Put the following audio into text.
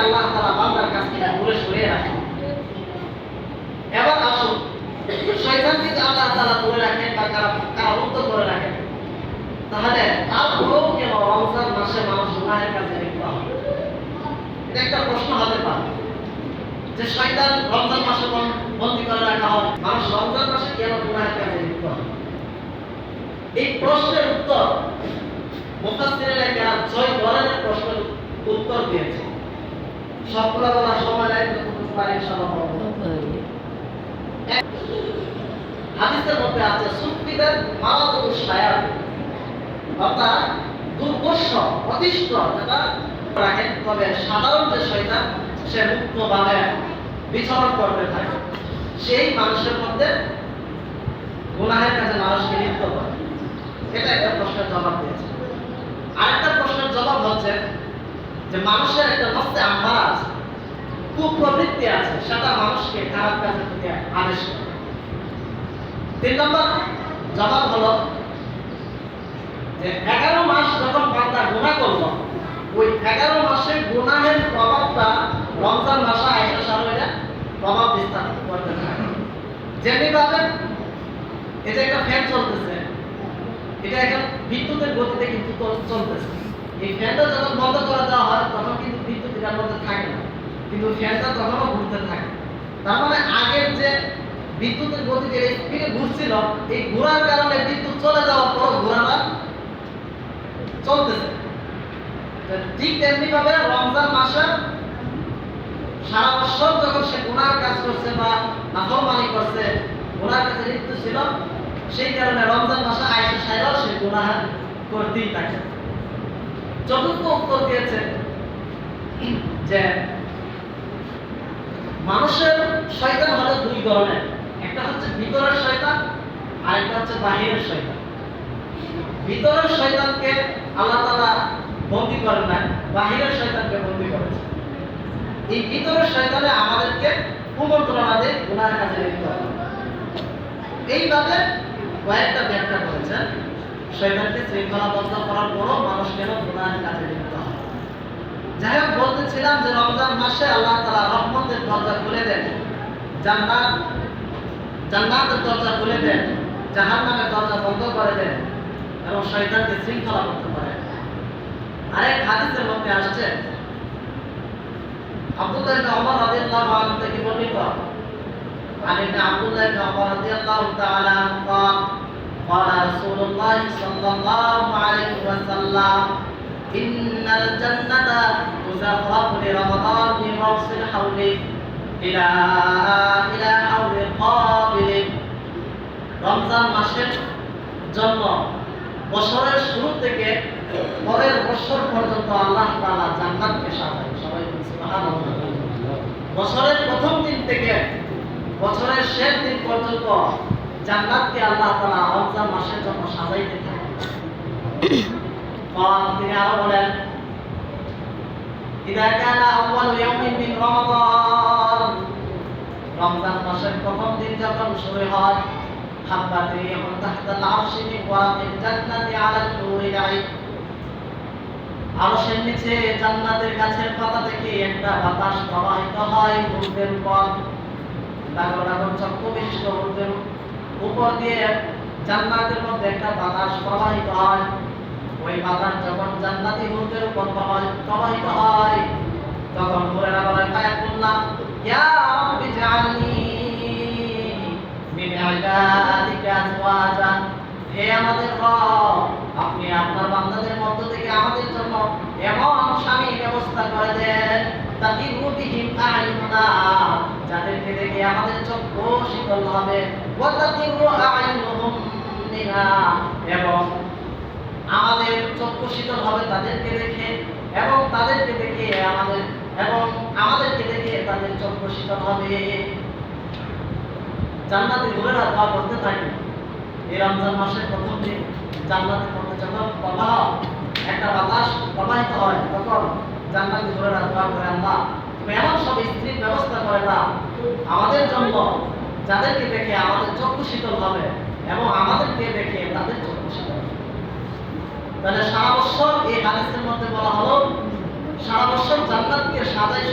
আল্লাহ তাআলা বান্দার কাছ থেকে দূরে সরিয়ে রাখেন। এবার আসুন, শয়তানকে আল্লাহ তাআলা দূরে রাখেন বা কারারুদ্ধ করে রাখেন, তাহলে তারপরেও কেন রমজান মাসে মানুষ গুনাহের কাজে লিপ্ত হয়? এটা একটা প্রশ্ন হতে পারে যে শয়তান রমজান মাসে বন্দী করে রাখা হয়, মানুষ রমজান মাসে কেন গুনাহের কাজে লিপ্ত হয়? এই প্রশ্নের উত্তর মুফাসসিরিনরা কেরাম 6 ধরনের প্রশ্নের উত্তর দিয়েছে। সবগুলো বলার সময় নাই, যতটুকু পারি ইনশাআল্লাহ বলবো। হাদিসের মধ্যে আছে সুফিদের মারাদুস শায়াত, অর্থাৎ দুর্দর্শ অতিষ্ঠ যেটা রাখেন, তবে সাধারণ যে শয়তান সে মুক্তভাবে বিচরণ করতে থাকে, সেই মানুষের মধ্যে গুনাহের কাজে মানুষকে লিপ্ত করে। এটা একটা প্রশ্নের জবাব দিয়েছে। আরেকটা প্রশ্নের জবাব হচ্ছে যে মানুষের একটা নফসে আম্মারা আছে, কুপ্রবৃত্তি আছে, সেটা মানুষকে খারাপ কাজের দিকে আদেশ করে। 3 নম্বর জবাব হলো যে 11 মাস যখন বান্দা গুনাহ করলো, ওই 11 মাসের গুনাহের প্রভাবটা রমজান মাসে আয়েশা সারাইয়া প্রভাব বিস্তার করতে থাকে। যেমনি ভাবে এই যে একটা ফ্যান চলতেছে, এটা এখন বিদ্যুতের গতিতে কিন্তু চলতেছে। এই ফ্যানটা যখন বন্ধ করে দেওয়া হয় তখন কিন্তু বিদ্যুৎ এটার মধ্যে থাকে না, কিন্তু ফ্যানটা তখনও ঘুরতে থাকে। তার মানে আগের যে বিদ্যুতের গতিতে স্পিডে ঘুরছিল, এই ঘোরার কারণে বিদ্যুৎ চলে যাওয়ার পর ঘোরাটা চলতেছে। ঠিক তেমনি ভাবে রমজান মাসে সারা বছর যখন সে গুনার কাজ করছে বা নাফরমানি করছে, গুনার কাজে লিপ্ত ছিল, সেই কারণে রমজান মাসে আয়েশা সাহেবাও সে গুনাহ করতেই থাকে। চতুর্থ উত্তর দিয়েছে যে মানুষের শয়তান হলো 2 ধরনের, একটা হচ্ছে ভিতরের শয়তান আর একটা হচ্ছে বাহিরের শয়তান। ভিতরের শয়তানকে আল্লাহ তাআলা বন্দী করেন না, বাহিরের শয়তানকে বন্দী করেছে। এই ভিতরের শয়তানে আমাদেরকে কুমন্ত্রণা দিয়ে গুনাহের কাজে লিপ্ত হয়। এইভাবে কয়েকটা ব্যাখ্যা করেছেন শয়তানকে শৃঙ্খলাবদ্ধ করার পরও মানুষ কেন গুনাহের কাজে লিপ্ত হয়। যাই হোক, বলতেছিলাম যে রমজান মাসে আল্লাহ তাআলা রহমতের দরজা খুলে দেন, জান্নাতের দরজা খুলে দেন, জাহান্নামের দরজা বন্ধ করে দেন এবং শয়তানকে শৃঙ্খলাবদ্ধ করেন। আরেক হাদিসের মধ্যে আসছে আব্দুল্লাহ ইবনে ওমর রাদিয়াল্লাহু আনহু থেকে বর্ণিত, عن ابن عبد الله بن عمر رضي الله تعالى عنه قال قال رسول الله صلى الله عليه وسلم إن الجنة تزخرف لرمضان من رأس الحول إلى حول قابل। রমজান মাসের জন্য বছরের শুরু থেকে পরের বছর পর্যন্ত আল্লাহ তাআলা জান্নাতকে সাজায়। সবাই সুবহানাল্লাহ। বছরের প্রথম দিন থেকে বছরের শেষ দিন পর্যন্ত জান্নাতকে আল্লাহ তাআলা রমজান মাসের জন্য সাজাইতে থাকেন। তিনি আরো বলেন, ইদা কানা আউয়ালু ইয়াউমিন মিন রমাদান, রমজান মাসের প্রথম দিন যখন শুরু হয়, হাব্বাত রিহুন তাহতাল আরশি মিন ওয়ারাকিল জান্নাতি আলাল নূরি আইন, আরশের নিচে জান্নাতের গাছের পাতা থেকে একটা বাতাস প্রবাহিত হয় উর্দের উপর, লাগর চক্ষু বিশিষ্ট উর্দের উপর দিয়ে জান্নাতের মধ্যে একটা বাতাস প্রবাহিত হয়। ওই বাতাস যখন জান্নাতি উর্দের উপর প্রবাহিত হয়, তখন হুরায়রা বলেন, ফায়াকুল্লাহ ইয়া রাব্বি জাআলনি মিন ইবাদিকা আজওয়াজান, হে আমাদের রব, আপনি আপনার বান্দাদের মধ্য থেকে আমাদের জন্য এমন স্বামী ব্যবস্থা করে দেন, তাকিরু বিহিম আ'ইনুনা, যাদেরকে দেখে আমাদের চক্ষু শীতল হবে, ওয়া তাকিরু আ'ইনুহুম মিনহা, এবং আমাদের চক্ষু শীতল হবে তাদেরকে দেখে, এবং তাদেরকে দেখে আমাদেরকে দেখে তাদের চক্ষু শীতল হবে। জান্নাতে হুরায়রা দোয়া করতে থাকে, এই রমজান মাসের প্রথম দিন জান্নাতের মধ্যে যখন একটা বাতাস প্রবাহিত হয়, তখন জান্নাতি হুরায়রা দোয়া করে, আল্লাহ তুমি এমন সব স্ত্রীর ব্যবস্থা করে দাও আমাদের জন্য, যাদেরকে দেখে আমাদের চক্ষু শীতল হবে এবং আমাদেরকে দেখে তাদের চক্ষু শীতল হবে। তাহলে সারা বছর এই হাদিসের মধ্যে বলা হলো সারা বছর জান্নাতকে সাজাই